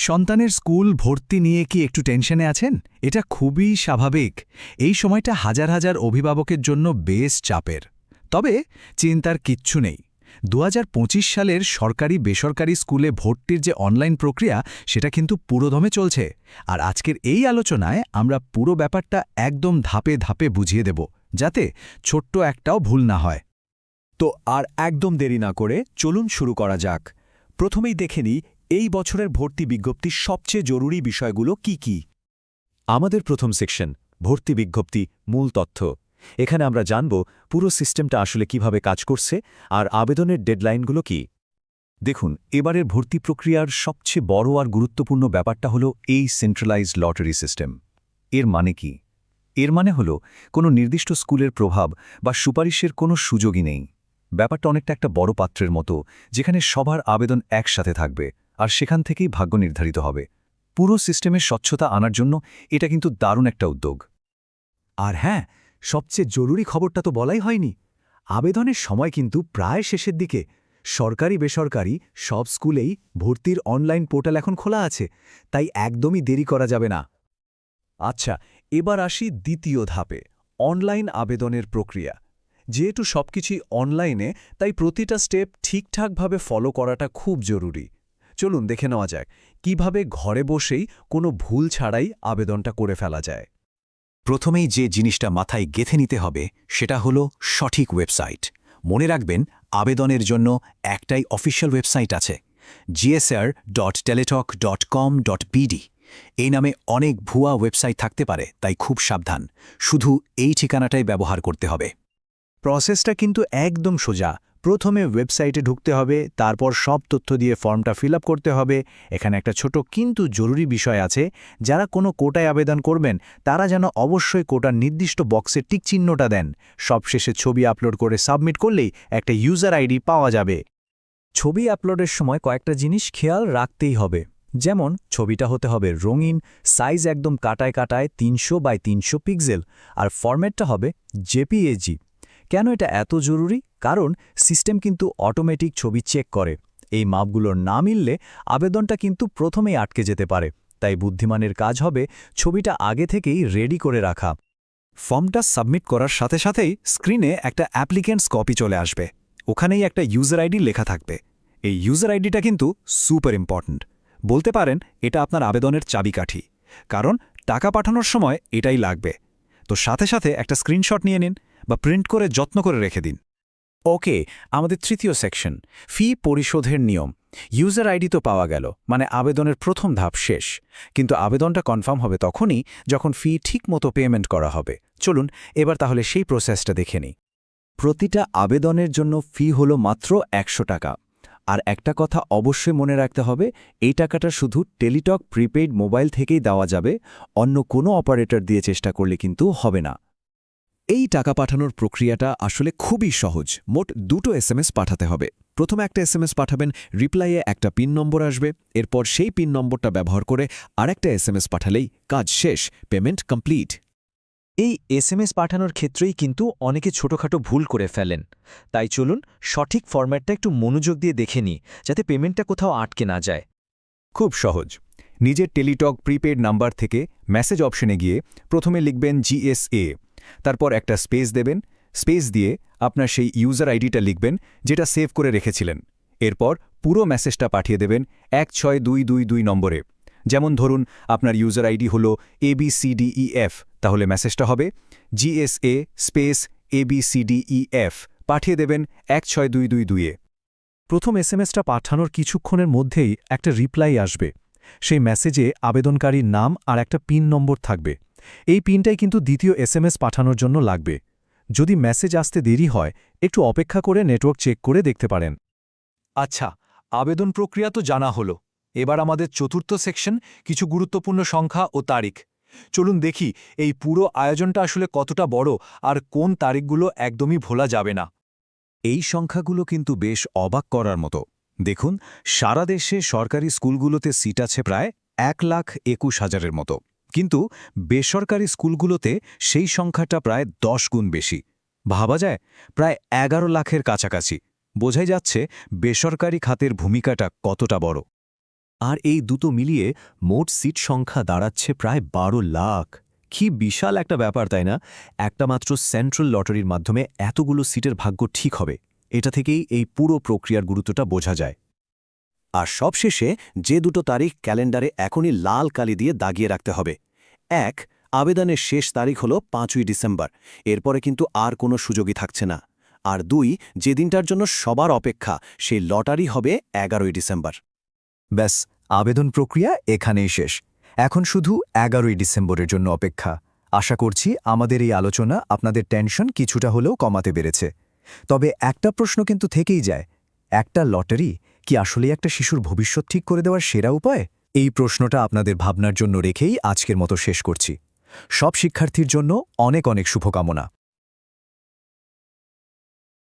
সন্তানের স্কুল ভর্তি নিয়ে কি একটু টেনশনে আছেন? এটা খুবই স্বাভাবিক। এই সময়টা হাজার হাজার অভিভাবকের জন্য বেশ চাপের। তবে চিন্তার কিচ্ছু নেই। ২০২৫ সালের সরকারি বেসরকারি স্কুলে ভর্তির যে অনলাইন প্রক্রিয়া, সেটা কিন্তু পুরোদমে চলছে। আর আজকের এই আলোচনায় আমরা পুরো ব্যাপারটা একদম ধাপে ধাপে বুঝিয়ে দেব, যাতে ছোট্ট একটাও ভুল না হয়। তো আর একদম দেরি না করে চলুন শুরু করা যাক। প্রথমেই দেখে নিই এই বছরের ভর্তি বিজ্ঞপ্তির সবচেয়ে জরুরি বিষয়গুলো কি কি। আমাদের প্রথম সেকশন, ভর্তি বিজ্ঞপ্তি, মূল তথ্য। এখানে আমরা জানব পুরো সিস্টেমটা আসলে কিভাবে কাজ করছে আর আবেদনের ডেডলাইনগুলো কি। দেখুন, এবারের ভর্তি প্রক্রিয়ার সবচেয়ে বড় আর গুরুত্বপূর্ণ ব্যাপারটা হলো এই সেন্ট্রালাইজড লটারি সিস্টেম। এর মানে কি? এর মানে হলো কোনো নির্দিষ্ট স্কুলের প্রভাব বা সুপারিশের কোনো সুযোগই নেই। ব্যাপারটা অনেকটা একটা বড় পাত্রের মতো, যেখানে সবার আবেদন একসাথে থাকবে আর সেখান থেকেই ভাগ্য নির্ধারিত হবে। পুরো সিস্টেমের স্বচ্ছতা আনার জন্য এটা কিন্তু দারুণ একটা উদ্যোগ। আর হ্যাঁ, সবচেয়ে জরুরি খবরটা তো বলাই হয়নি। আবেদনের সময় কিন্তু প্রায় শেষের দিকে। সরকারি বেসরকারি সব স্কুলেই ভর্তির অনলাইন পোর্টাল এখন খোলা আছে, তাই একদমই দেরি করা যাবে না। আচ্ছা, এবার আসি দ্বিতীয় ধাপে, অনলাইন আবেদনের প্রক্রিয়া। যেহেতু সবকিছুই অনলাইনে, তাই প্রতিটা স্টেপ ঠিকঠাকভাবে ফলো করাটা খুব জরুরি। চলুন দেখে নেওয়া যাক কিভাবে ঘরে বসেই কোনো ভুল ছাড়াই আবেদনটা করে ফেলা যায়। প্রথমেই যে জিনিসটা মাথায় গেঁথে নিতে হবে সেটা হলো সঠিক ওয়েবসাইট। মনে রাখবেন, আবেদনের জন্য একটাই অফিসিয়াল ওয়েবসাইট আছে, gsr.teletalk.com.bd। এই নামে অনেক ভুয়া ওয়েবসাইট থাকতে পারে, তাই খুব সাবধান। শুধু এই ঠিকানাটাই ব্যবহার করতে হবে। প্রসেসটা কিন্তু একদম সোজা। প্রথমে ওয়েবসাইটে ঢুকতে হবে, তারপর সব তথ্য দিয়ে ফর্মটা ফিল করতে হবে। এখানে একটা ছোট কিন্তু জরুরি বিষয় আছে, যারা কোনো কোটায় আবেদন করবেন তারা যেন অবশ্যই কোটার নির্দিষ্ট বক্সে টিক চিহ্নটা দেন। সবশেষে ছবি আপলোড করে সাবমিট করলেই একটা ইউজার আইডি পাওয়া যাবে। ছবি আপলোডের সময় কয়েকটা জিনিস খেয়াল রাখতেই হবে। যেমন ছবিটা হতে হবে রঙিন, সাইজ একদম কাটায় কাটায় 300x300 পিক্সেল, আর ফরম্যাটটা হবে জেপিএজি। কেন এটা এত জরুরি? কারণ সিস্টেম কিন্তু অটোমেটিক ছবি চেক করে। এই মাপগুলোর না মিললে আবেদনটা কিন্তু প্রথমেই আটকে যেতে পারে। তাই বুদ্ধিমানের কাজ হবে ছবিটা আগে থেকেই রেডি করে রাখা। ফর্মটা সাবমিট করার সাথে সাথেই স্ক্রিনে একটা অ্যাপ্লিকেন্টস কপি চলে আসবে। ওখানেই একটা ইউজার আইডি লেখা থাকবে। এই ইউজার আইডিটা কিন্তু সুপার ইম্পর্ট্যান্ট। বলতে পারেন এটা আপনার আবেদনের চাবিকাঠি, কারণ টাকা পাঠানোর সময় এটাই লাগবে। তো সাথে সাথে একটা স্ক্রিনশট নিয়ে নিন বা প্রিন্ট করে যত্ন করে রেখে দিন। ওকে, আমাদের তৃতীয় সেকশন, ফি পরিশোধের নিয়ম। ইউজার আইডি তো পাওয়া গেল, মানে আবেদনের প্রথম ধাপ শেষ। কিন্তু আবেদনটা কনফার্ম হবে তখনই যখন ফি ঠিকমতো পেমেন্ট করা হবে। চলুন এবার তাহলে সেই প্রসেসটা দেখে নিই। প্রতিটা আবেদনের জন্য ফি হলো মাত্র 100 টাকা। আর একটা কথা অবশ্যই মনে রাখতে হবে, এই টাকাটা শুধু টেলিটক প্রিপেইড মোবাইল থেকেই দেওয়া যাবে, অন্য কোনো অপারেটর দিয়ে চেষ্টা করলে কিন্তু হবে না। এই টাকা পাঠানোর প্রক্রিয়াটা আসলে খুবই সহজ। মোট দুটো এসএমএস পাঠাতে হবে। প্রথমে একটা এসএমএস পাঠাবেন, রিপ্লাইয়ে একটা পিন নম্বর আসবে। এরপর সেই পিন নম্বরটা ব্যবহার করে আরেকটা এসএমএস পাঠালেই কাজ শেষ, পেমেন্ট কমপ্লিট। এই এসএমএস পাঠানোর ক্ষেত্রেই কিন্তু অনেকে ছোটখাটো ভুল করে ফেলেন। তাই চলুন সঠিক ফরম্যাটটা একটু মনোযোগ দিয়ে দেখে নিই, যাতে পেমেন্টটা কোথাও আটকে না যায়। খুব সহজ। নিজের টেলিটক প্রিপেড নাম্বার থেকে মেসেজ অপশনে গিয়ে প্রথমে লিখবেন GSA, তারপর একটা স্পেস দেবেন। স্পেস দিয়ে আপনার সেই ইউজার আইডিটা লিখবেন যেটা সেভ করে রেখেছিলেন। এরপর পুরো মেসেজটা পাঠিয়ে দেবেন 16222 নম্বরে। যেমন ধরুন আপনার ইউজার আইডি হল ABCDEF, তাহলে মেসেজটা হবে GSA স্পেস ABCDEF, পাঠিয়ে দেবেন 16222-এ। প্রথম এসএমএসটা পাঠানোর কিছুক্ষণের মধ্যেই একটা রিপ্লাই আসবে। সেই মেসেজে আবেদনকারীর নাম আর একটা পিন নম্বর থাকবে। এই পিনটাই কিন্তু দ্বিতীয় এসএমএস পাঠানোর জন্য লাগবে। যদি মেসেজ আসতে দেরি হয়, একটু অপেক্ষা করে নেটওয়ার্ক চেক করে দেখতে পারেন। আচ্ছা, আবেদন প্রক্রিয়া তো জানা হলো। এবার আমাদের চতুর্থ সেকশন, কিছু গুরুত্বপূর্ণ সংখ্যা ও তারিখ। চলুন দেখি এই পুরো আয়োজনটা আসলে কতটা বড় আর কোন তারিখগুলো একদমই ভোলা যাবে না। এই সংখ্যাগুলো কিন্তু বেশ অবাক করার মতো। দেখুন, সারা দেশে সরকারি স্কুলগুলোতে সিট আছে প্রায় 1,21,000-এর মতো, কিন্তু বেসরকারি স্কুলগুলোতে সেই সংখ্যাটা প্রায় 10 গুণ বেশি। ভাবা যায়, প্রায় 11 লাখের কাছাকাছি। বোঝাই যাচ্ছে বেসরকারি খাতের ভূমিকাটা কতটা বড়। আর এই দুটো মিলিয়ে মোট সিট সংখ্যা দাঁড়াচ্ছে প্রায় 12 লাখ। কি বিশাল একটা ব্যাপার, তাই না? একটা মাত্র সেন্ট্রাল লটারির মাধ্যমে এতগুলো সিটের ভাগ্য ঠিক হবে, এটা থেকেই এই পুরো প্রক্রিয়ার গুরুত্বটা বোঝা যায়। আর সবশেষে যে দুটো তারিখ ক্যালেন্ডারে এখনই লাল কালি দিয়ে দাগিয়ে রাখতে হবে। 1. আবেদনের শেষ তারিখ হল 5ই ডিসেম্বর, এরপরে কিন্তু আর কোনো সুযোগই থাকছে না। আর 2. যে দিনটার জন্য সবার অপেক্ষা, সেই লটারি হবে 11ই ডিসেম্বর। ব্যাস, আবেদন প্রক্রিয়া এখানেই শেষ। এখন শুধু 11ই ডিসেম্বরের জন্য অপেক্ষা। আশা করছি আমাদের এই আলোচনা আপনাদের টেনশন কিছুটা হলেও কমাতে পেরেছে। তবে একটা প্রশ্ন কিন্তু থেকেই যায়, একটা লটারি কি আসলে একটা শিশুর ভবিষ্যৎ ঠিক করে দেওয়ার সেরা উপায়? এই প্রশ্নটা আপনাদের ভাবনার জন্য রেখেই আজকের মতো শেষ করছি। সব শিক্ষার্থীর জন্য অনেক অনেক শুভকামনা।